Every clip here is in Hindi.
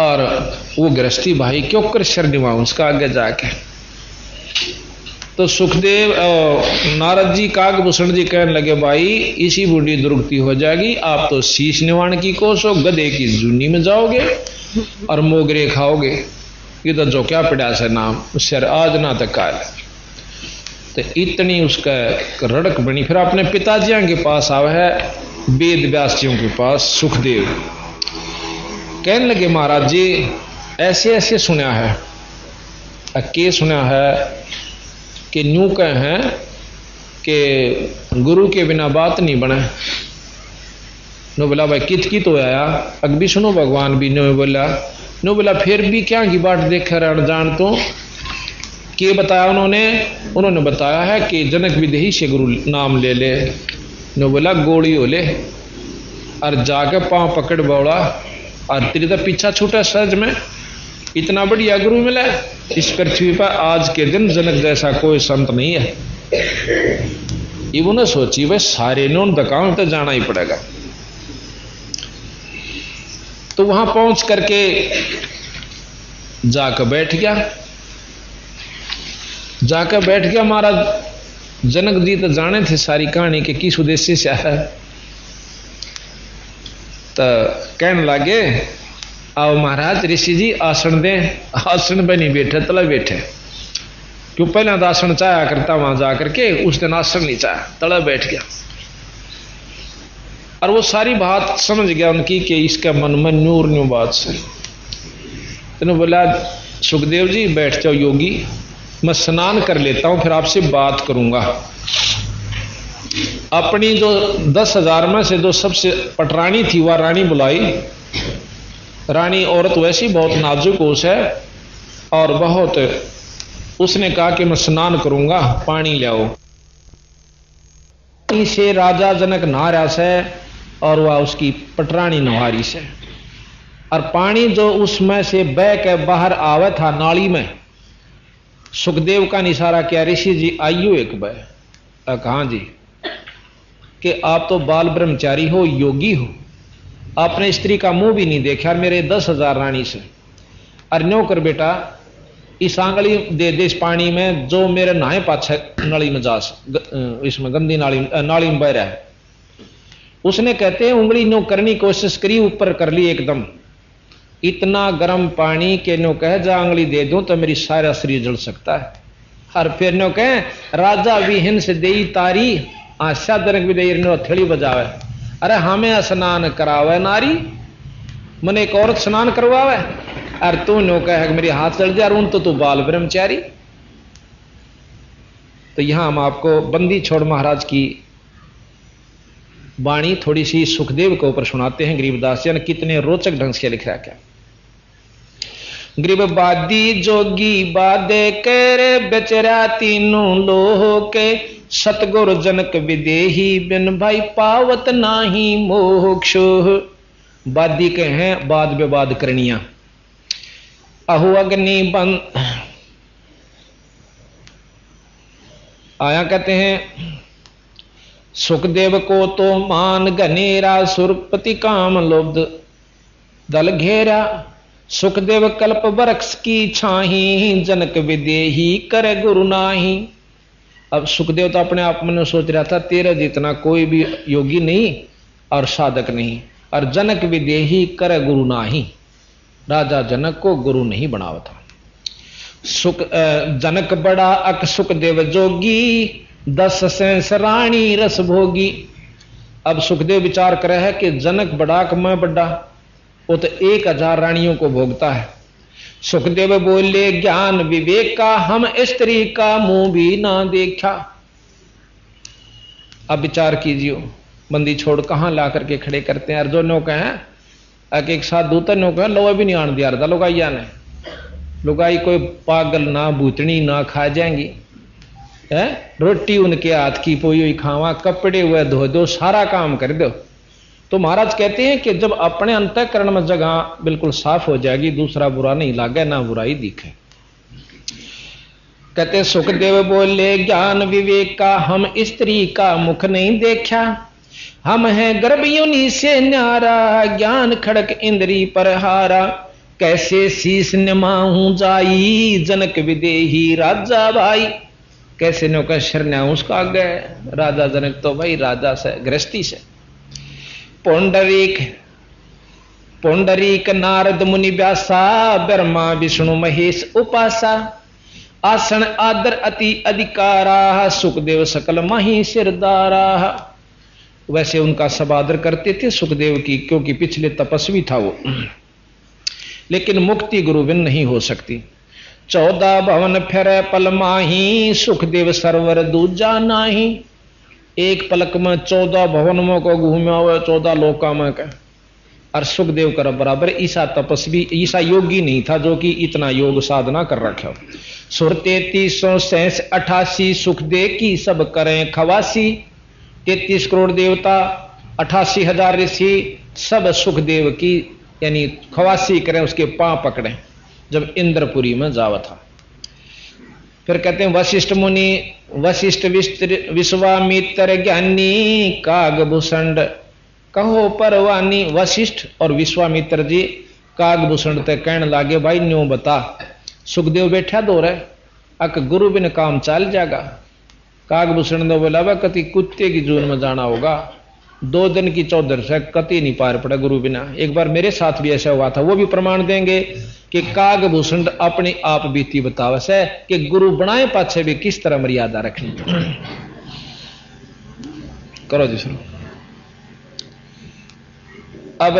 और वो गृहस्थी भाई क्यों कर शर निभाऊं उसका आगे जाके। तो सुखदेव नारद जी काकभूषण जी कहने लगे भाई इसी बूढ़ी दुर्गति हो जाएगी, आप तो शीश निवाण की कोसो गधे की जूनी में जाओगे और मोगरे खाओगे, ये तो जो क्या पड़ा से नाम शर आज ना तक काल। तो इतनी उसका रड़क बनी। फिर अपने पिताजियों के पास आवे है, वेद व्यासियों के पास सुखदेव कहने लगे महाराज जी ऐसे ऐसे सुना है, के सुना है कि न्यू कहे हैं कि गुरु के बिना बात नहीं बने। नो बोला भाई कित की तो आया अग भी सुनो भगवान भी नो बोला। नो बोला फिर भी क्या की बात देख कर जान तो के बताया उन्होंने बताया है कि जनक विदेही से गुरु नाम ले ले। नो बोला गोली हो ले और जाके पांव पकड़ बोला और तेरी तो पीछा छूटा सहज में, इतना बढ़िया गुरु मिला इस पृथ्वी पर आज के दिन जनक जैसा कोई संत नहीं है। इन्होंने सोची भाई सारे ने दकान तो जाना ही पड़ेगा। तो वहां पहुंच करके जाकर बैठ गया महाराज। जनक जी तो जाने थे सारी कहानी के किस उद्देश्य से है। तो कहने लगे आओ महाराज ऋषि जी आसन दें। आसन पे नहीं बैठे तला बैठे, क्यों पहले तो आसन चाया करता वहां जाकर के, उस दिन आसन नहीं चाया तला बैठ गया। और वो सारी बात समझ गया उनकी कि इसके मन में नूर न्यू बात से। तो बोला सुखदेव जी बैठ जाओ योगी, मैं स्नान कर लेता हूं फिर आपसे बात करूंगा। अपनी जो 10,000 में से जो सबसे पटरानी थी वह रानी बुलाई। रानी औरत वैसी बहुत नाजुक होश है और बहुत, उसने कहा कि मैं स्नान करूंगा पानी ले आओ। से राजा जनक नहा रहा से और वह उसकी पटरानी नहारी से, और पानी जो उसमें से बह के बाहर आवे था नाली में, सुखदेव का इशारा किया ऋषि जी आइयो एक बह। कहां जी कि आप तो बाल ब्रह्मचारी हो, योगी हो, आपने स्त्री का मुंह भी नहीं देखा मेरे 10,000 रानी से। और न्यो कर बेटा इस आंगली दे दे इस पानी में जो मेरे नहाए पाछे नली में जा इसमें गंदी नाली में बह रहा है। उसने कहते हैं उंगली न्यो करनी कोशिश करी, ऊपर कर ली एकदम, इतना गर्म पानी के न्यो कह जा आंगली दे दूं तो मेरी सारा शरीर जल सकता है। और फिर न्यो कहे राजा विहीन से देई तारी आशा जनक भी दे हथेली बजावे। अरे हमें स्नान करावे नारी, मन एक औरत स्नान करवावे और तू नो कह मेरे हाथ चल जा उन तो तू बाल ब्रह्मचारी। तो यहां हम आपको बंदी छोड़ महाराज की वाणी थोड़ी सी सुखदेव के ऊपर सुनाते हैं। गरीबदास जी ने कितने रोचक ढंग से लिखा क्या। गरीब बादी जोगी बादे करे बेचरा तीनों लोह के, सतगुरु जनक विदेही बिन भाई पावत नाही मोक्ष। बादी के हैं बाद विवाद करनिया। अहु अग्नि बंद आया कहते हैं सुखदेव को तो मान घनेरा, सुरपति काम लुब्ध दल घेरा। सुखदेव कल्प वृक्ष की छाही, जनक विदेही करे गुरु नाही। अब सुखदेव तो अपने आप में सोच रहा था तेरे जितना कोई भी योगी नहीं और साधक नहीं, और जनक विदेही करे गुरु नाही, राजा जनक को गुरु नहीं बनावा था। जनक बड़ा अक सुखदेव जोगी, 10 सेंस रानी रस भोगी। अब सुखदेव विचार करे है कि जनक बड़ा कि मैं बड़ा, वो तो 1000 रानियों को भोगता है। सुखदेव बोले ज्ञान विवेक का, हम स्त्री का मुंह भी ना देखा। अब विचार कीजिए बंदी छोड़ कहां ला करके खड़े करते हैं। और जो नौका है एक साथ दूतर नौका लोहा भी नहीं आन दिया था लुगाइया ने। लुगाई कोई पागल ना भूतनी ना खा जाएंगी है, रोटी उनके हाथ की पोई हुई खावा, कपड़े हुए धो दो, सारा काम कर दो। तो महाराज कहते हैं कि जब अपने अंतःकरण में जगह बिल्कुल साफ हो जाएगी, दूसरा बुरा नहीं लागे ना बुराई दिखे। कहते सुखदेव बोले ज्ञान विवेक का, हम स्त्री का मुख नहीं देखा। हम हैं गर्भ योनि से न्यारा, ज्ञान खड़क इंद्री पर हारा। कैसे शीस निमाहूं जाई, जनक विदेही राजा भाई। कैसे नो का शरणा उसका आगे, राजा जनक तो भाई राजा से गृहस्थी से। पुंडरीक नारद मुनि व्यासा, ब्रह्मा विष्णु महेश उपासा। आसन आदर अति अधिकारा, सुखदेव सकल माही सिरदारा। वैसे उनका सब आदर करते थे सुखदेव की, क्योंकि पिछले तपस्वी था वो। लेकिन मुक्ति गुरु बिन नहीं हो सकती। 14 भवन फिर पल माही, सुखदेव सरवर दूजा नाही। एक पलक में 14 भवन को घूमा हुआ, 14 लोका में का। और सुखदेव कर बराबर ईसा तपस्वी, ईसा योगी नहीं था जो कि इतना योग साधना कर रखा। सुर 3388 सुखदेव की सब करें खवासी। 33 करोड़ देवता, 88,000 ऋषि, सब सुखदेव की यानी खवासी करें, उसके पांव पकड़े जब इंद्रपुरी में जावा था। फिर कहते हैं वशिष्ठ मुनि, वशिष्ठ विश्वामित्र ज्ञानी, कागभूषण कहो परवानी। वशिष्ठ और विश्वामित्र जी कागभूषण तक कहने लागे, भाई न्यों बता। सुखदेव बैठा दो रहे, अक गुरु बिन काम चल जाएगा। कागभूषण ने बोला, वह कति कुत्ते की जून में जाना होगा, 2 दिन की चौधर से कति नहीं पार पड़ा गुरु बिना। एक बार मेरे साथ भी ऐसा हुआ था, वो भी प्रमाण देंगे कि कागभूषण अपने आप बीती बतावा से कि गुरु बनाए पाछे भी किस तरह मर्यादा रखनी। करो जी शुरू। अब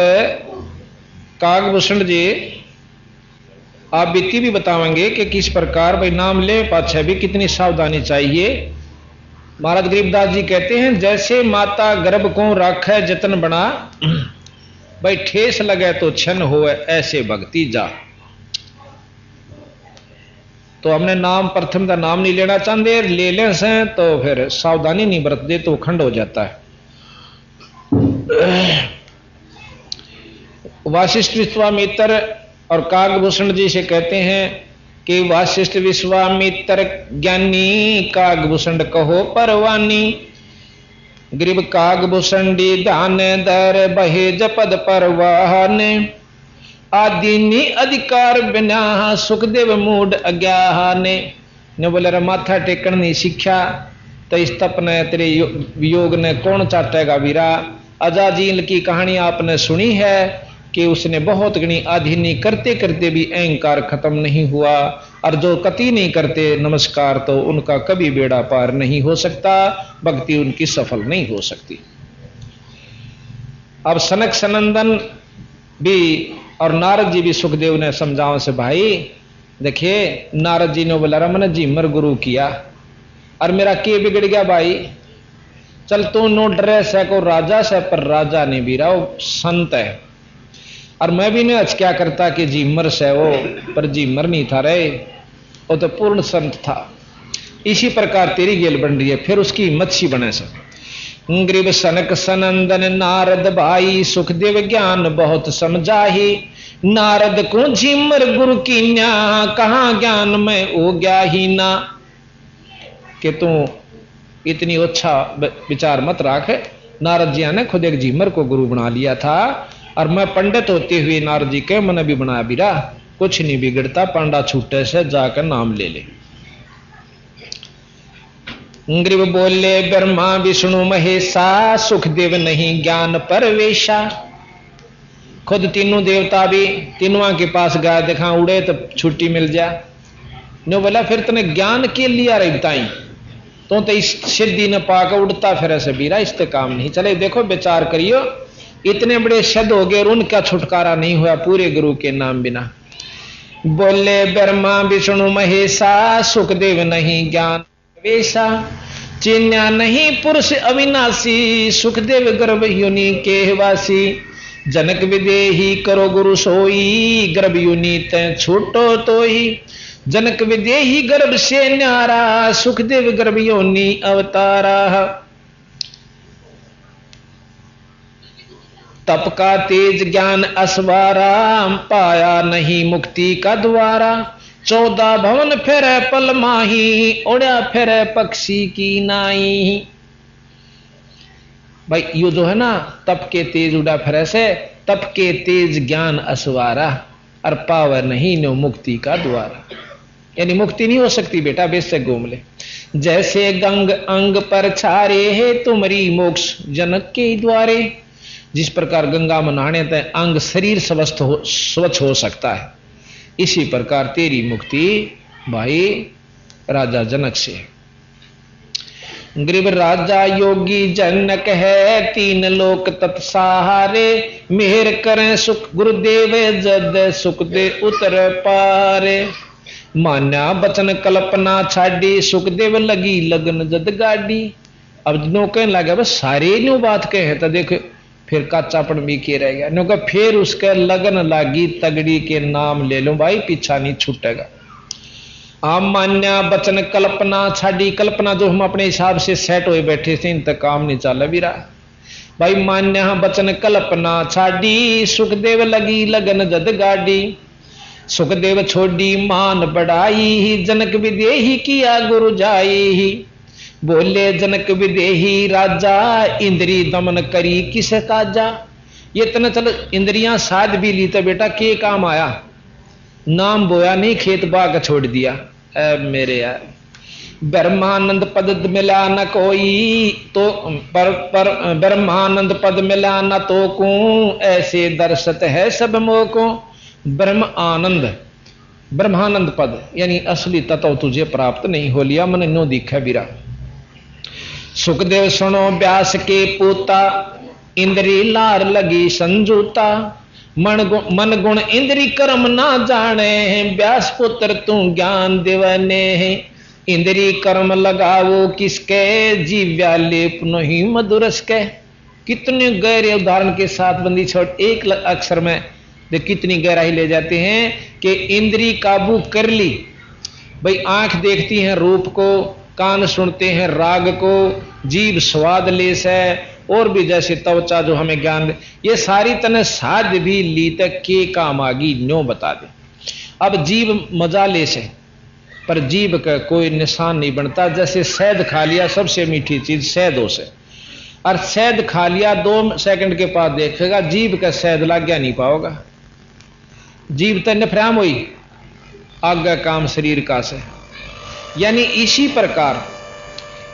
कागभूषण जी आप बीती भी बतावेंगे कि किस प्रकार भाई नाम ले पाछे भी कितनी सावधानी चाहिए। महाराज गरीबदास जी कहते हैं, जैसे माता गर्भ को राखे जतन बना, भाई ठेस लगे तो छन होए ऐसे भक्ति जा। तो हमने नाम प्रथम का नाम नहीं लेना चाहते, ले लें से तो फिर सावधानी नहीं बरतते तो खंड हो जाता है। वासिष्ठ विश्वामित्र और कागभूषण जी से कहते हैं कि वासिष्ठ विश्वामित्र ज्ञानी, कागभूषण कहो परवानी। ग्रीब कागभूषण ध्यान दर बहे जपद परवाहन। आदिनी अधिकार बिना सुखदेव मूड अज्ञाने। ने बोले रे माथा टेकन नहीं सीखा तो इस तप ने तेरे योग ने कौन चाटेगा वीरा। अजाजील की कहानी आपने सुनी है कि उसने बहुत गणी आधीनी करते करते भी अहंकार खत्म नहीं हुआ, और जो कति नहीं करते नमस्कार तो उनका कभी बेड़ा पार नहीं हो सकता, भक्ति उनकी सफल नहीं हो सकती। अब सनक सनंदन भी और नारद जी भी सुखदेव ने समझाओ से, भाई देखिए नारद जी ने बोला मैंने जीमर गुरु किया और मेरा के बिगड़ गया भाई। चल तू नो ड्रेस है को राजा से, पर राजा नहीं भी रहा, संत है। और मैं भी नहीं क्या करता कि जीमर से वो, पर जीमर नहीं था रे, वो तो पूर्ण संत था। इसी प्रकार तेरी गेल बन रही है, फिर उसकी मच्छी बने से। ग्रीब सनक सनंदन नारद भाई, सुखदेव ज्ञान बहुत समझाही। नारद को झिमर गुरु की न्या, कहाँ ज्ञान में ओ गया ही ना। कि तू इतनी अच्छा विचार मत राख। नारद जी ने खुद एक झिमर को गुरु बना लिया था, और मैं पंडित होते हुए नारद जी के मन भी बनाया बीरा, कुछ नहीं बिगड़ता, पांडा छूटे से जाकर नाम ले ले। ग्रीब बोले ब्रह्मा विष्णु महेशा, सुखदेव नहीं ज्ञान परवेशा। खुद तीनों देवता भी तीनों के पास गया, देखा उड़े तो छुट्टी मिल जाए। नो बोला फिर तने ज्ञान के लिया रहता ही तो इस सिद्धि ने पाकर उड़ता फिर ऐसे बीरा, इससे काम नहीं चले। देखो विचार करियो, इतने बड़े शब्द हो गए और उनका छुटकारा नहीं हुआ पूरे गुरु के नाम बिना। बोले ब्रह्मा विष्णु महेशा, सुखदेव नहीं ज्ञान वेशा। चिन्या नहीं पुरुष अविनाशी, सुखदेव गर्भ योनि के वासी। जनक विदेही करो गुरु सोई, गर्भ योनि तै छूटो तो ही। जनक विदेही गर्भ से न्यारा, सुखदेव गर्भ योनि अवतारा। तप का तेज ज्ञान असवारा, पाया नहीं मुक्ति का द्वारा। 14 भवन फिर पल माही, उड़ा फिर पक्षी की नाई। भाई यो जो है ना, तप के तेज उड़ा फिर से, तप के तेज ज्ञान असवारा। और पावर नहीं नो मुक्ति का द्वार। यानी मुक्ति नहीं हो सकती बेटा बेशक घूम ले। जैसे गंग अंग पर छारे है तुमरी मोक्ष जनक के द्वारे। जिस प्रकार गंगा में नहाने तक अंग शरीर स्वच्छ हो सकता है, इसी प्रकार तेरी मुक्ति भाई राजा जनक से। गरीब राजा योगी जनक है, तीन लोक तत्सहारे। मेहर करें सुख गुरुदेव जद सुख दे उतर पारे। मान्या बचन कल्पना छाड़ी, सुखदेव लगी लगन जद गाड़ी। अब नो कहने लगा बस सारे न्यू बात कहे तो देख फिर काचापन भी के रह गया। नो का फिर उसके लगन लागी तगड़ी के नाम ले लो भाई, पीछा नहीं छूटेगा। मान्या बचन कल्पना छाड़ी, कल्पना जो हम अपने हिसाब से सेट हुए बैठे थे इन तक काम नहीं चला भी रहा भाई। मान्या बचन कल्पना छाड़ी, सुखदेव लगी लगन जद गाड़ी। सुखदेव छोड़ी मान बढ़ाई, जनक विदेही किया गुरु जाई। बोले जनक विदेही राजा, इंद्री दमन करी किस काजा। ये इतना चल इंद्रियां साध भी ली तो बेटा के काम आया। नाम बोया नहीं, खेत बाग छोड़ दिया। मेरे यार ब्रह्मानंद पद मिला न कोई तो पर ब्रह्मानंद पद मिला न तो को, ऐसे दर्शत है सब मोको। ब्रह्म आनंद ब्रह्मानंद पद यानी असली तत्व तुझे प्राप्त नहीं हो लिया, मन नो दिखा बिरा। सुखदेव सुनो व्यास के पोता, इंद्री लार लगी संजूता। मन गुण इंद्री कर्म ना जाने, व्यास पुत्र तू ज्ञान देवने। इंद्री कर्म लगाओ किसके, जीव्या लेप नहीं मधुरस के। कितने गहरे उदाहरण के साथ बंदी छोड़ एक अक्षर में देख कितनी गहराई ले जाते हैं कि इंद्री काबू कर ली भाई। आंख देखती है रूप को, कान सुनते हैं राग को, जीभ स्वाद लेस है, और भी जैसे त्वचा जो हमें ज्ञान दे। ये सारी तने साध भी ली तक के काम आगी न्यो बता दे। अब जीभ मजा लेस है पर जीभ का कोई निशान नहीं बनता। जैसे शहद खा लिया, सबसे मीठी चीज शहदों से, और शहद खा लिया 2 सेकंड के बाद देखेगा जीभ का शहद लग गया नहीं पाओगा। जीभ तो नफराम हुई, आगे काम शरीर का से। यानी इसी प्रकार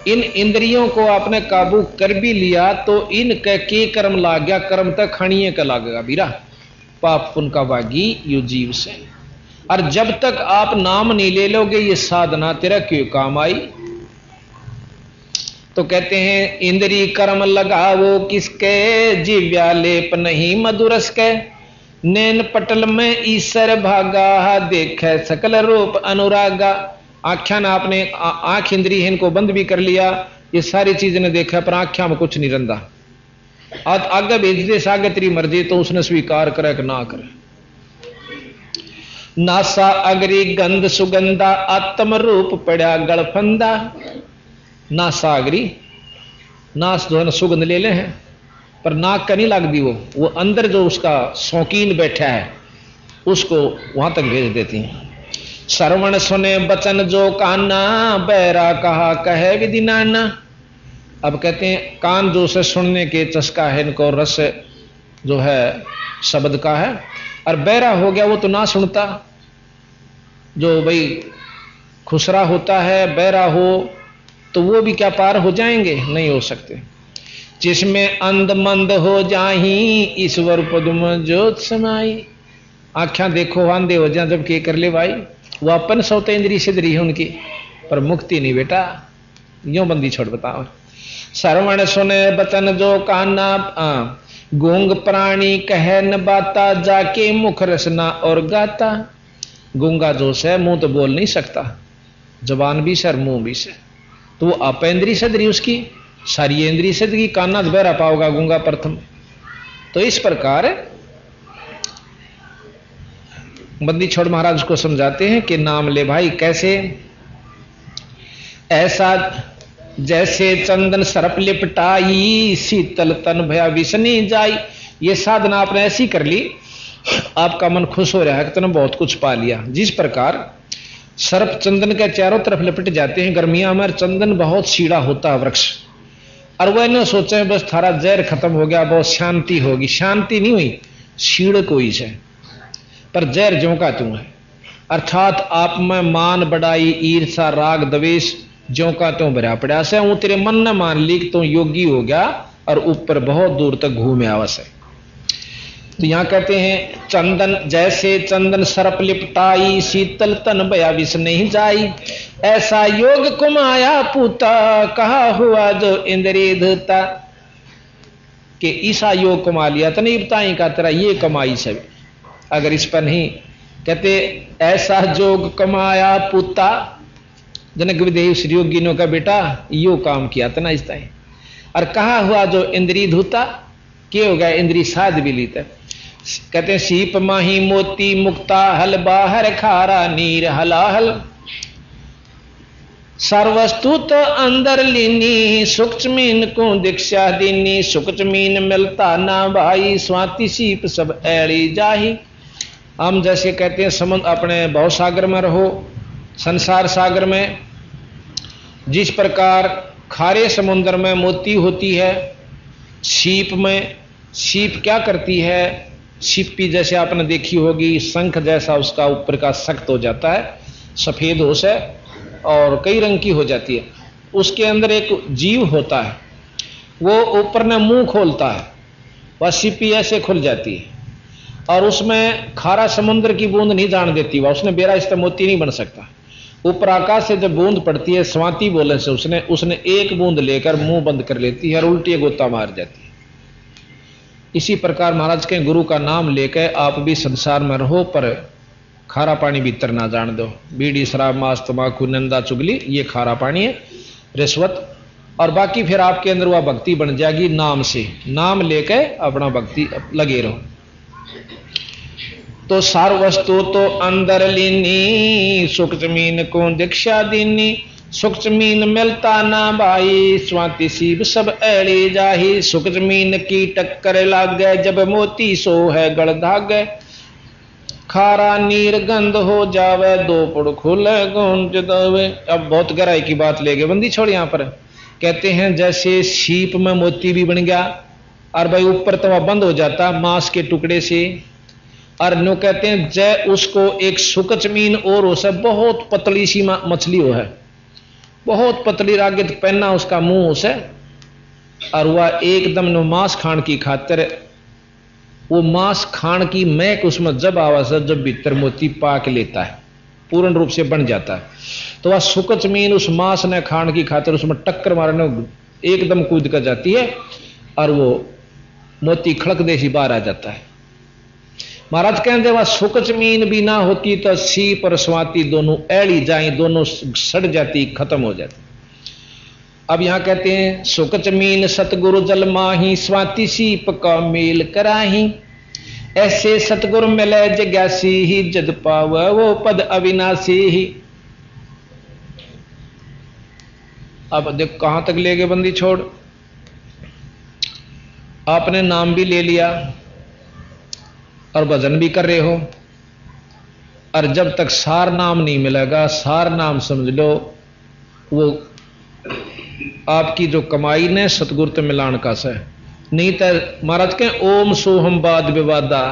इन इंद्रियों को आपने काबू कर भी लिया तो इनके के कर्म लाग गया, कर्म तक खणीय का लागेगा बीरा। पाप पुण्य का भागी यू जीव से। और जब तक आप नाम नहीं ले लोगे ये साधना तेरा क्यों काम आई। तो कहते हैं इंद्री कर्म लगाओ किसके, जीव्या लेप नहीं मधुरस के। नैन पटल में ईश्वर भागा, देखे सकल रूप अनुरागा। आख्या ने आपने आंख इंद्री है इनको बंद भी कर लिया, ये सारी चीज ने देखा पर आख्या में कुछ नहीं रंदा। आज आगे भेज दे सागे तेरी मर्जी, तो उसने स्वीकार करे कि ना करे। नासा अगरी गंध सुगंधा, आत्म रूप पड़ा गलफंदा। नासा अगरी नास जो है ना सुगंध ले ले हैं पर नाक का नहीं लगती, वो अंदर जो उसका शौकीन बैठा है उसको वहां तक भेज देती हैं। श्रवण सुने बचन जो काना, बैरा कहा कहे विधि नाना। अब कहते हैं कान जो से सुनने के चस्का है, इनको रस जो है शब्द का है, और बैरा हो गया वो तो ना सुनता। जो भाई खुसरा होता है बैरा हो तो वो भी क्या पार हो जाएंगे, नहीं हो सकते। जिसमें अंध मंद हो जाही, ईश्वर पदम ज्योत समाई। आख्या देखो आंधे हो जाए जब के कर ले भाई, वो अपन सौते इंद्री सिद्धरी है उनकी, पर मुक्ति नहीं बेटा। यूं बंदी छोड़ बताओ। श्रवण सुने बचन जो काना, गूंग प्राणी कहे न बाता, जाके मुख रसना और गाता। गूंगा जो से मुंह तो बोल नहीं सकता, जबान भी सर मुंह भी से, तो वो अपेंद्री सदरी उसकी सारी इंद्री सदगी, काना बहरा पाओगा गूंगा प्रथम। तो इस प्रकार बंदी छोड़ महाराज को समझाते हैं कि नाम ले भाई कैसे। ऐसा जैसे चंदन सरप लिपटाई, शीतल तन भया विसनी जाई। ये साधना आपने ऐसी कर ली, आपका मन खुश हो रहा है कि तुमने बहुत कुछ पा लिया। जिस प्रकार सर्प चंदन के चारों तरफ लिपट जाते हैं, गर्मियां में चंदन बहुत सीड़ा होता है वृक्ष, और वह न सोचे बस थारा जहर खत्म हो गया, बहुत शांति होगी। शांति नहीं हुई, सीड़ कोई से। पर जहर ज्यों का त्यों है। अर्थात आप में मान बढ़ाई ईर्षा राग द्वेष ज्यों का त्यों भरा पड़ा से हूं तेरे मन ने मान ली तो योगी हो गया और ऊपर बहुत दूर तक घूमे आवस है। तो यहां कहते हैं चंदन जैसे चंदन सर्प लिपटाई शीतल तन भया विष नहीं जाई, ऐसा योग कुमाया पूता कहा हुआ जो इंद्रिय धता। कि ईसा योग कमा लिया तो नहीं बताई का तेरा ये कमाई सब, अगर इस पर नहीं कहते ऐसा जोग कमाया पूता। जनक विदेह श्री योगिनों का बेटा यो काम किया था ना इस तरह। और कहा हुआ जो इंद्री धूता के हो गया इंद्री साध भी लीता। कहते सीप माही मोती मुक्ता हल बाहर खारा नीर हलाहल, सर्वस्तु तो अंदर लीनी सूक्ष्मीन को दीक्षा दीनी, सूक्ष्मीन मिलता ना भाई स्वाति सीप सब ऐड़ी जाही। हम जैसे कहते हैं समुद्र अपने भव सागर में रहो, संसार सागर में जिस प्रकार खारे समुद्र में मोती होती है, सीप में सीप क्या करती है, सीपी जैसे आपने देखी होगी शंख जैसा उसका ऊपर का सख्त हो जाता है, सफेद हो से और कई रंग की हो जाती है। उसके अंदर एक जीव होता है, वो ऊपर ने मुंह खोलता है, वह सीपी ऐसे खुल जाती है और उसमें खारा समुद्र की बूंद नहीं जान देती, वह उसने बेरा इस मोती नहीं बन सकता। ऊपर आकाश से जब बूंद पड़ती है स्वाति बोले से उसने एक बूंद लेकर मुंह बंद कर लेती है और उल्टी गोता मार जाती है। इसी प्रकार महाराज के गुरु का नाम लेकर आप भी संसार में रहो पर खारा पानी भीतर ना जान दो। बीड़ी शराब मांस तंबाकू निंदा चुगली ये खारा पानी है, रिश्वत, और बाकी फिर आपके अंदर वह भक्ति बन जाएगी नाम से। नाम लेकर अपना भक्ति लगे रहो। तो सार वस्तु तो अंदर लीनी सुख जमीन को दीक्षा दीनी, सुख जमीन मिलता ना भाई स्वाति सीब सब ऐड़ी जाही। सुख जमीन की टक्कर लाग गए जब मोती सो है गड़ धागे, खारा नीर गंध हो जावे दो पुड़ खुले गूंज दवे। अब बहुत गहराई की बात ले गए बंदी छोड़। यहां पर कहते हैं जैसे सीप में मोती भी बन गया और भाई ऊपर तो वह बंद हो जाता मांस के टुकड़े से, और नो कहते हैं जय उसको एक सुकच मीन और हो सब बहुत पतली सी मछली हो है, बहुत पतली रागित पहना उसका मुंह हो से, और वह एकदम नो मांस खान की खातिर वो मांस खान की महक उसमें जब आवाज है जब भीतर मोती पाक लेता है पूर्ण रूप से बन जाता है, तो वह सुकच मीन उस मांस ने खान की खातिर उसमें टक्कर मारने एकदम कूद कर जाती है और वो मोती खड़क देसी बाहर आ जाता है। महाराज कहते वह सुकच मीन भी ना होती तो सीप और स्वाति दोनों ऐड़ी जाए, दोनों सड़ जाती खत्म हो जाती। अब यहां कहते हैं सुकच मीन सतगुरु जल माही स्वाति सीप का मेल कराही, ऐसे सतगुरु मिले जग्यासी ही जद पाव वो पद अविनाशी ही। अब देख कहां तक ले गए बंदी छोड़। आपने नाम भी ले लिया और भजन भी कर रहे हो, और जब तक सार नाम नहीं मिलेगा, सार नाम समझ लो वो आपकी जो कमाई ने सतगुरु ते मिलान का से नहीं तो महाराज के ओम सोहम बाद विवादा,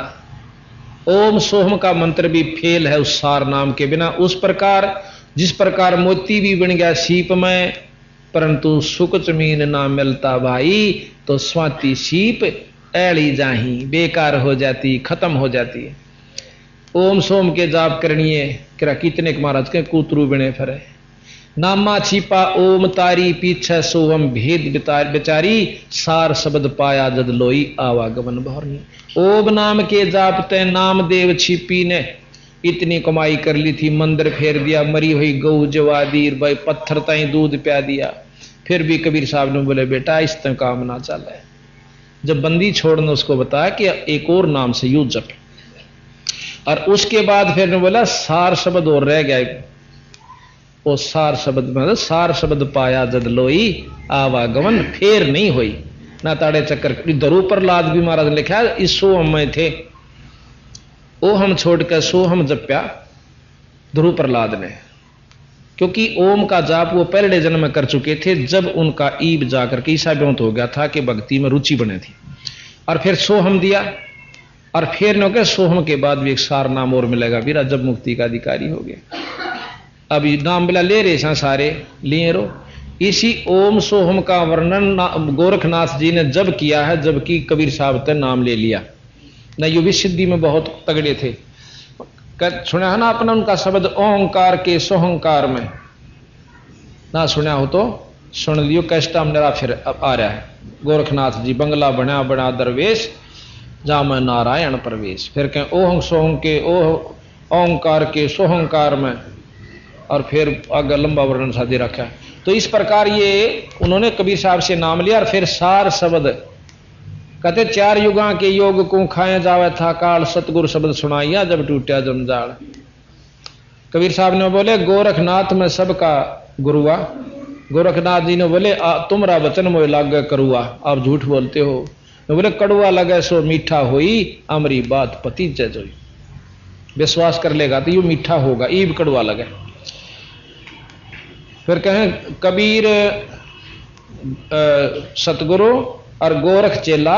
ओम सोहम का मंत्र भी फेल है उस सार नाम के बिना। उस प्रकार जिस प्रकार मोती भी बन गया सीप में परंतु सुख जमीन ना मिलता भाई तो स्वाति सीप ऐड़ी जाही बेकार हो जाती खत्म हो जाती है। ओम सोम के जाप करनिए किरा कितने महाराज के कूतरू बने फिरे, नामा छिपा ओम तारी पीछे सोहम भेद बेचारी, सार शब्द पाया जद लोई आवागमन भरनी। ओम नाम के जापते नाम देव छिपी ने इतनी कमाई कर ली थी, मंदिर फेर दिया, मरी हुई गऊ जवा दी, भाई पत्थर ताई दूध प्या दिया, फिर भी कबीर साहब ने बोले बेटा इस तरह काम ना चले। जब बंदी छोड़ने उसको बताया कि एक और नाम से यूं जप, और उसके बाद फिर ने बोला सार शब्द और रह गया, वो सार शब्द मतलब सार शब्द पाया जद लोई आवागमन फेर नहीं हुई ना ताड़े चक्कर। दरू पर लाद भी महाराज ने लिखा इस सोहम में थे, ओ हम छोड़कर सोहम जप्या ध्रुव प्रहलाद ने, क्योंकि ओम का जाप वो पहले जन्म में कर चुके थे जब उनका ईब जाकर के ईसा ब्योंत हो गया था कि भक्ति में रुचि बने थी, और फिर सोहम दिया और फिर न के सोहम के बाद भी एक सार नाम और मिलेगा, फिर जब मुक्ति का अधिकारी हो गया। अभी नाम बिला ले रहे सारे लिए रो। इसी ओम सोहम का वर्णन गोरखनाथ जी ने जब किया है जबकि कबीर साहब ने नाम ले लिया न, ये भी सिद्धि में बहुत तगड़े थे। सुना है ना अपना उनका शब्द ओंकार के सोहंकार में, ना सुना हो तो सुन लियो, कैस्टा मेरा फिर आ रहा है। गोरखनाथ जी बंगला बना बना दरवेश जा मैं नारायण प्रवेश, फिर कहें ओहं सोहं के ओह ओंकार के सोहंकार में, और फिर आगे लंबा वर्णन सा दे रखा है। तो इस प्रकार ये उन्होंने कबीर साहब से नाम लिया और फिर सार शब्द कहते 4 युगा के योग को खाए जावे था काल, सतगुरु शब्द सुनाइया जब टूटा जमजाल। कबीर साहब ने बोले गोरखनाथ में सबका गुरुआ, गोरखनाथ जी ने बोले तुमरा वचन मोह लागे करुआ, आप झूठ बोलते हो। बोले कड़ुआ लगे सो मीठा होई, अमरी बात पति जय जोई। विश्वास कर लेगा तो ये मीठा होगा, ईब कड़ुआ लगे। फिर कहें कबीर सतगुरु और गोरख चेला,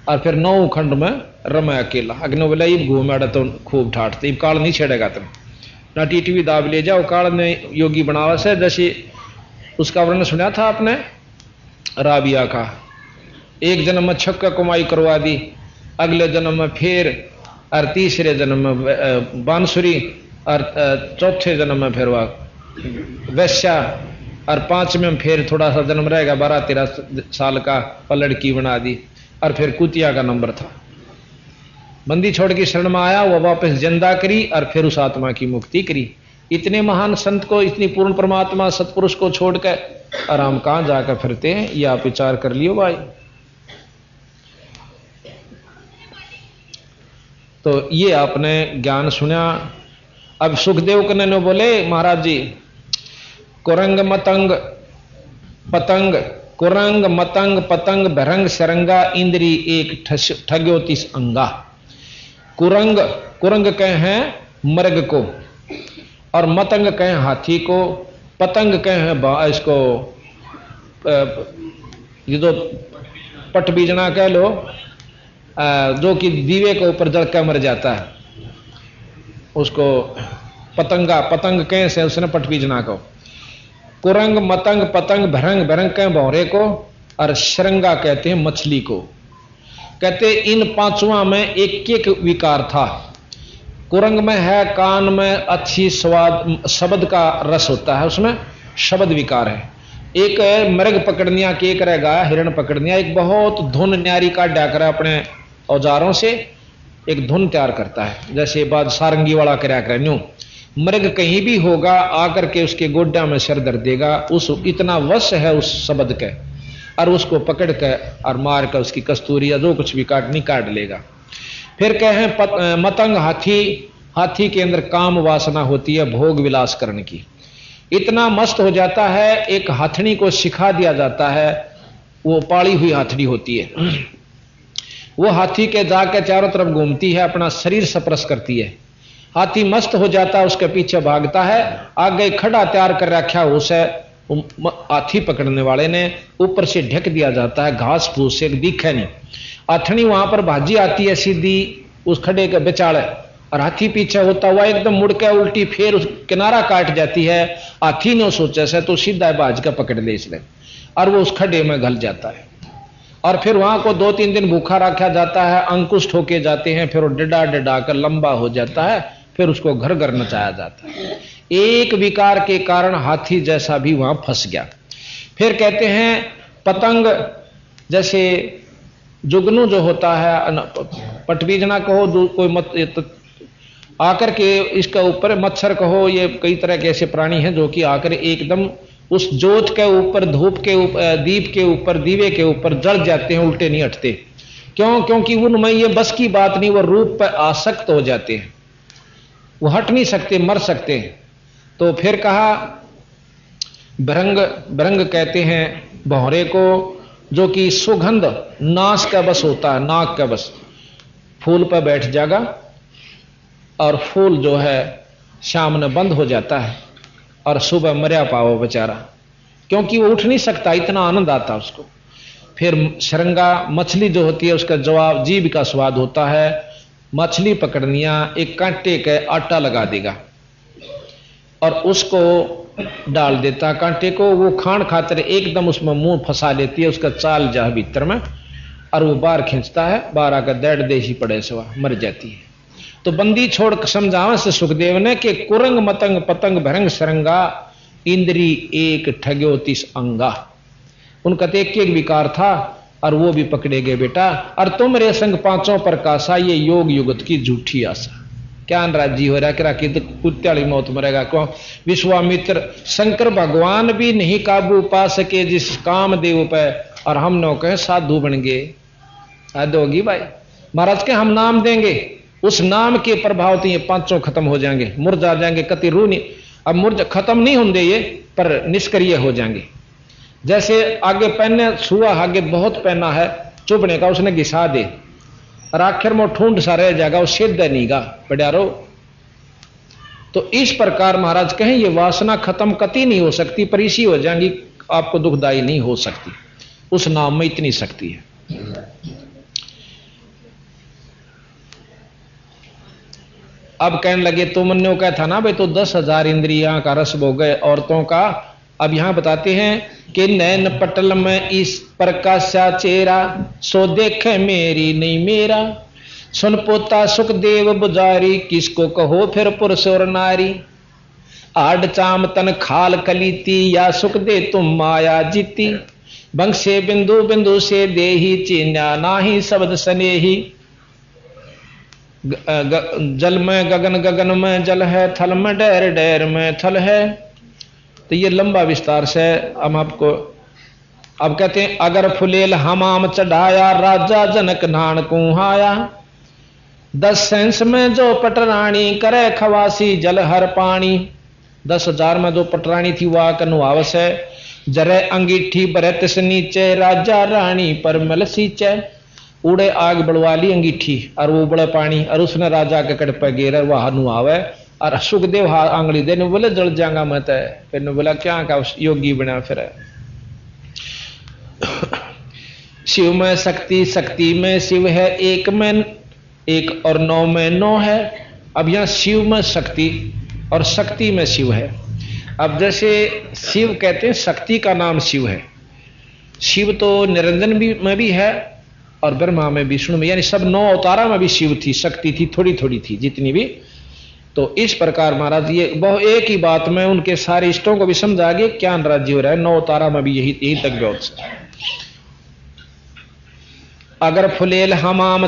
और फिर 9 खंड में रमे अकेला। अग्नो बोला ईब घूमेड़ा तो खूब ठाटते, ईब काल नहीं छेड़ेगा तुम ना, टीटी दाब ले जाओ। काल ने योगी बनावा से, जैसे उसका वर्णन सुना था आपने राबिया का, एक जन्म में छक्का कमाई करवा दी, अगले जन्म में फिर, और तीसरे जन्म में बांसुरी, और चौथे जन्म में फिर वैश्या, और 5वें में फिर थोड़ा सा जन्म रहेगा 12-13 साल का, और लड़की बना दी, और फिर कुतिया का नंबर था। बंदी छोड़ के शरण में आया, वह वापस जिंदा करी और फिर उस आत्मा की मुक्ति करी। इतने महान संत को, इतनी पूर्ण परमात्मा सतपुरुष को छोड़कर आराम कहां जाकर फिरते हैं, ये आप विचार कर लियो भाई। तो ये आपने ज्ञान सुना। अब सुखदेव कन्ने बोले महाराज जी कुरंग मतंग पतंग, कुरंग मतंग पतंग भरंग सरंगा, इंद्री एक ठग्यो 30 अंगा। कुरंग, कुरंग कहे हैं मृग को, और मतंग कहे हाथी को, पतंग कहे हैं इसको ये जो पटबीजना कह लो, जो कि दीवे के ऊपर जड़कर मर जाता है, उसको पतंगा, पतंग कहे से उसने पटबीजना को। कुरंग मतंग पतंग भरंग, भरंग कहे भौरे को, और शरंगा कहते हैं मछली को। कहते इन 5वां में एक विकार था। कुरंग में है कान में अच्छी स्वाद, शब्द का रस होता है, उसमें शब्द विकार है। एक है मृग पकड़निया के, एक रहेगा हिरण पकड़निया। एक बहुत धुन न्यारी का डाकर अपने औजारों से एक धुन तैयार करता है, जैसे बाद सारंगी वाला कराया कर न्यू। मृग कहीं भी होगा आकर के उसके गोड्डा में सिर दर्द देगा, उस इतना वश है उस शब्द के, और उसको पकड़ कर और मार कर उसकी कस्तूरी या जो कुछ भी काट लेगा। फिर कहें मतंग हाथी, हाथी के अंदर काम वासना होती है भोग विलास करने की, इतना मस्त हो जाता है। एक हाथनी को सिखा दिया जाता है, वो पाली हुई हाथनी होती है, वो हाथी के जाके चारों तरफ घूमती है, अपना शरीर स्पर्श करती है। हाथी मस्त हो जाता है, उसके पीछे भागता है। आगे खड़ा तैयार कर रखा उसे हाथी पकड़ने वाले ने, ऊपर से ढक दिया जाता है घास फूस से, दिखे नहीं। हाथनी वहां पर भाजी आती है सीधी उस खड़े के बेचाड़े, और हाथी पीछे होता हुआ एकदम मुड़ के उल्टी फिर उस किनारा काट जाती है। हाथी ने सोचा से तो सीधा भाज का पकड़ ले इसने, और वो उस खड्डे में घल जाता है। और फिर वहां को 2-3 दिन भूखा रखा जाता है, अंकुश ठोके जाते हैं, फिर वो डडा कर लंबा हो जाता है, फिर उसको घर घर नचाया जाता है। एक विकार के कारण हाथी जैसा भी वहां फंस गया। फिर कहते हैं पतंग, जैसे जुगनू जो होता है, पटबीजना कहो, कोई मत आकर के इसका ऊपर, मच्छर कहो, ये कई तरह के ऐसे प्राणी हैं जो कि आकर एकदम उस जोत के ऊपर, धूप के ऊपर, दीप के ऊपर, दीवे के ऊपर जल जाते हैं, उल्टे नहीं हटते। क्यों? क्योंकि उनमें ये बस की बात नहीं, वो रूप पर आसक्त हो जाते हैं, वो हट नहीं सकते, मर सकते हैं। तो फिर कहा भरंग, भरंग कहते हैं भौरे को, जो कि सुगंध नाश का बस होता है, नाक का बस, फूल पर बैठ जाएगा और फूल जो है शाम में बंद हो जाता है, और सुबह मरिया पाओ बेचारा, क्योंकि वो उठ नहीं सकता, इतना आनंद आता उसको। फिर शरंगा मछली जो होती है, उसका जवाब जीभ का स्वाद होता है, मछली पकड़निया एक कांटे का आटा लगा देगा और उसको डाल देता कांटे को, वो खान खातर एकदम उसमें मुंह फंसा लेती है, उसका चाल जा भीतर में और वो बाहर खींचता है, बाहर आकर डेढ़ देशी पड़े सवा मर जाती है। तो बंदी छोड़ समझावा से सुखदेव ने कि कुरंग मतंग पतंग भरंग सरंगा इंद्री एक ठग्यो तिस अंगा। उनका तो एक विकार था और वो भी पकड़े गए बेटा। और तुम रे संग पांचों प्रकाशा ये योग युगत की झूठी आशा। क्या राजी हो रहा कि तो कुत्ते मौत मरेगा क्यों? विश्वामित्र शंकर भगवान भी नहीं काबू पा सके जिस कामदेव पे, और हम नो कहे साधु बन गए। हद होगी भाई। महाराज के हम नाम देंगे, उस नाम के प्रभाव तो ये पांचों खत्म हो जाएंगे, मुरझा जाएंगे, कति रू नहीं। अब मुरझा खत्म नहीं होंगे ये, पर निष्क्रिय हो जाएंगे। जैसे आगे पहने सुआ आगे बहुत पहना है चुभने का, उसने घिसा दे और आखिर में ठूंढ सा रह जाएगा, वो सिद्ध नीगा बड़ारो। तो इस प्रकार महाराज कहें ये वासना खत्म कति नहीं हो सकती, पर इसी हो जाएंगी, आपको दुखदाई नहीं हो सकती। उस नाम में इतनी शक्ति है। अब कहने लगे तुमने क्या था ना भाई, तो 10,000 इंद्रियां का रस भोग गए औरतों का। अब यहां बताते हैं कि नैन पटल में इस प्रकाशा चेहरा, सो देखे मेरी नहीं मेरा। सुन पोता सुखदेव बुजारी, किसको कहो फिर पुरुष और नारी। आड चाम तन खाल कलीती, या सुख दे तुम माया जीती। बंशे बिंदु बिंदु से देही, चीन्या नाही शब्द स्नेही। जल में गगन गगन में जल है, थल में डैर डैर में थल है। तो ये लंबा विस्तार से हम आपको अब कहते हैं। अगर फुलेल हमाम चढ़ाया, राजा जनक नान कुहाया। 10 सेंस में जो पटरानी, करे खवासी जल हर पानी। 10,000 में जो पटरानी थी वह कनुआवस है। जरे अंगीठी बरत से नीचे, राजा रानी पर मल सींचे। उड़े आग बढ़वा ली अंगीठी और वो बड़ा पानी, और उसने राजा के कट पर गेर वह नुआवे। और सुखदेव आंगली देने बोले जल जाऊंगा मत है। फिर ने बोला क्या का योगी बना फिर। शिव में शक्ति, शक्ति में शिव है, एक में एक और 9 में 9 है। अब यहां शिव में शक्ति और शक्ति में शिव है। अब जैसे शिव कहते हैं, शक्ति का नाम शिव है। शिव तो निरंजन भी में भी है और ब्रह्मा में, विष्णु में, यानी सब 9 अवतारा में भी शिव थी, शक्ति थी, थोड़ी थोड़ी थी जितनी भी। तो इस प्रकार महाराज ये बहुत एक ही बात में उनके सारे इष्टों को भी समझा गए क्या राज्य हो रहा है। 9 अवतारा में भी यही तक व्यवस्था है। अगर फुलेल हमाम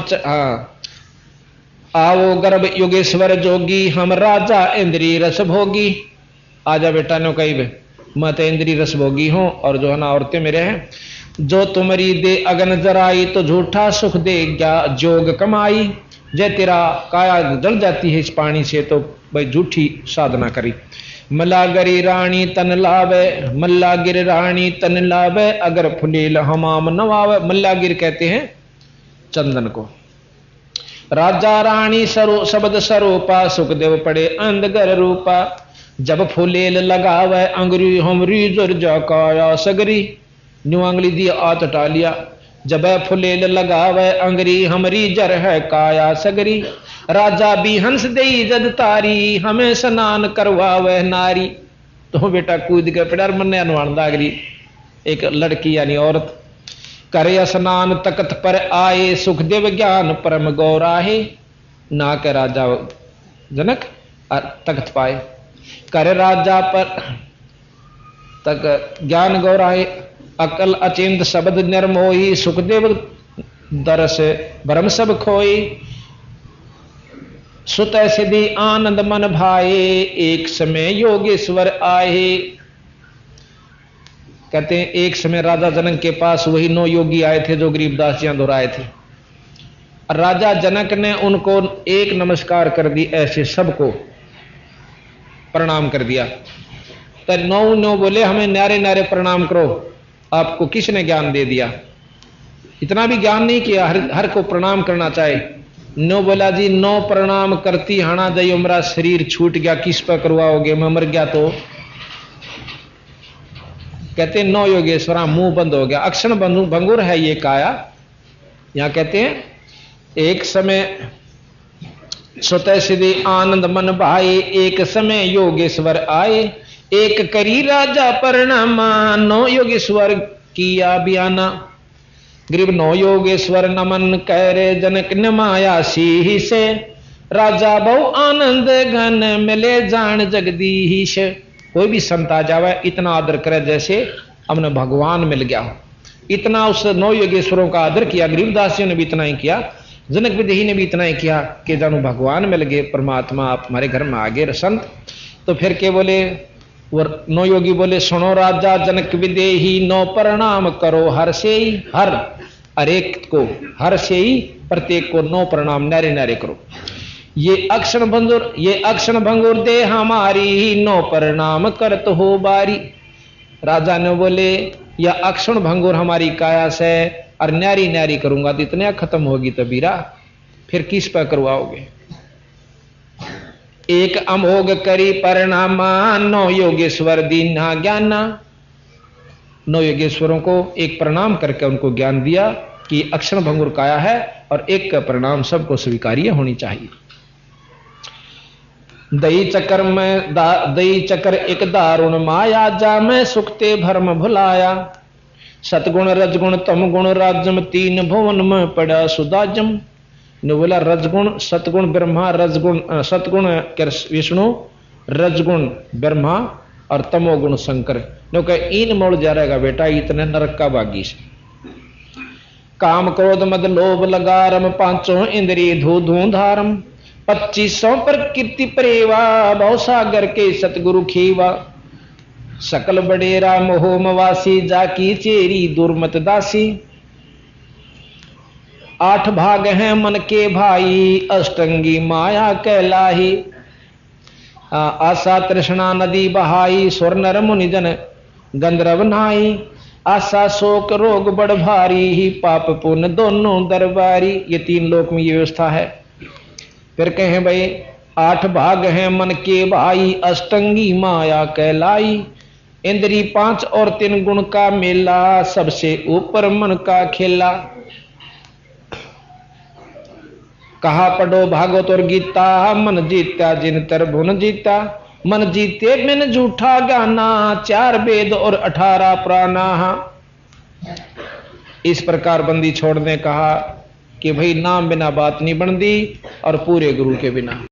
आओ गर्भ योगेश्वर जोगी, हम राजा इंद्री रस भोगी। आजा बेटा नो कही बे, मैं तो इंद्री रस भोगी हूं और जो है ना औरतें मेरे हैं। जो तुम्हारी दे अगन जराई, तो झूठा सुख दे क्या जोग कमाई। जय तेरा काया जल जाती है इस पानी से, तो भाई झूठी साधना करी। मल्लागिरी रानी तन लावे, मल्लागिर रानी तन लावे। अगर फुलेल हमाम नवावे। मल्लागिर कहते हैं चंदन को। राजा रानी सरो शब्द सरोपा, सुखदेव पड़े अंधगर रूपा। जब फुलेल लगावे, अंगरी हमरी जर जा काया सगरी। न्यू अंगली दी आत टालिया। जब फुलेल लगावे, अंगरी हमरी जर है काया सगरी। राजा भी हंस दई जद तारी, हमें स्नान करवावे नारी। तो बेटा कूद के पड़ा मन्ने अनुमान दागरी। एक लड़की यानी औरत करे स्नान तकत पर आए, सुखदेव ज्ञान परम गौराहे। ना के राजा जनक तख्त पाए, करे राजा पर तक ज्ञान गौराहे। अकल अचिंत शब्द निर्मोही, सुखदेव दरस भरम सब खोई। सुत सिद्धि आनंद मन भाए, एक समय योगेश्वर आए। कहते हैं एक समय राजा जनक के पास वही 9 योगी आए थे जो गरीबदास जी दोहराए थे। राजा जनक ने उनको एक नमस्कार कर दी, ऐसे सबको प्रणाम कर दिया। तो 9 बोले हमें न्यारे न्यारे प्रणाम करो। आपको किसने ज्ञान दे दिया? इतना भी ज्ञान नहीं किया हर को प्रणाम करना चाहे। 9 बोला जी 9 प्रणाम करती हाना दई, मेरा शरीर छूट गया, किस पर करवाओगे, मैं मर गया तो। कहते हैं 9 योगेश्वरा मुंह बंद हो गया। अक्षण भंगुर है ये काया। यहां कहते हैं एक समय स्वतः सिद्धि आनंद मन भाए, एक समय योगेश्वर आए, एक करी राजा परिणाम, नो योगेश्वर किया बयाना। ग्रीब नो योगेश्वर नमन करे, जनक न माया सी से, राजा बहु आनंद घन मिले जान जगदीश। कोई भी संत आ जावे इतना आदर करे जैसे हमने भगवान मिल गया हो। इतना उस नौ योगेश्वरों का आदर किया, गरीबदासियों ने भी इतना ही किया, जनक विदेही ने भी इतना ही किया कि जानू भगवान मिल गए, परमात्मा आप हमारे घर में आ गए संत। तो फिर के बोले वो नौ योगी बोले, सुनो राजा जनक विदेही, नो प्रणाम करो हर से ही, हर एक को, हर से ही प्रत्येक को नो प्रणाम नारे नारे करो। ये अक्षण भंगुर दे हमारी, नो प्रणाम करत हो बारी। राजा ने बोले यह अक्षण भंगुर हमारी काया से, और न्यारी न्यारी करूंगा तो इतने खत्म होगी तबीरा, फिर किस पर करवाओगे। एक अमोघ करी परिणामा, नौ योगेश्वर दीना ज्ञाना। नौ योगेश्वरों को एक प्रणाम करके उनको ज्ञान दिया कि अक्षण भंगुर काया है और एक का परिणाम सबको स्वीकार्य होनी चाहिए। दई चक्कर एक दारुण माया, जा मैं सुखते भरम भुलाया। सतगुण रजगुण तम गुण राजम, तीन भुवन में पड़ा सुदाजम। ने बोला रजगुण सतगुण ब्रह्मा, रजगुण सतगुण विष्णु, रजगुण ब्रह्मा और तमोगुण शंकर। ने इन मोड़ जा रहेगा बेटा इतने नरक का भागी से। काम क्रोध मद लोभ लगारम, पांचों इंद्रिय धू धू धारम। 2500 प्रकृति प्रेवा, भव सागर के सतगुरु खीवा। सकल बडेरा मोह मवासी, जाकी चेरी दुर्मत दासी। 8 भाग हैं मन के भाई, अष्टंगी माया कहलाही। आशा तृष्णा नदी बहाई, स्वर नर मुनि जन गंधर्व नहाई। आशा शोक रोग बड़ भारी, पाप पुण्य दोनों दरबारी। ये 3 लोक में ये व्यवस्था है। फिर कहें भाई 8 भाग हैं मन के भाई, अष्टंगी माया कहलाई। इंद्री 5 और 3 गुण का मेला, सबसे ऊपर मन का खेला। कहा पढ़ो भागवत और गीता, मन जीता जिन तर भुन जीता। मन जीते बिन झूठा गाना, 4 वेद और 18 पुराना। इस प्रकार बंदी छोड़ने कहा कि भाई नाम बिना बात नहीं बनती और पूरे गुरु के बिना।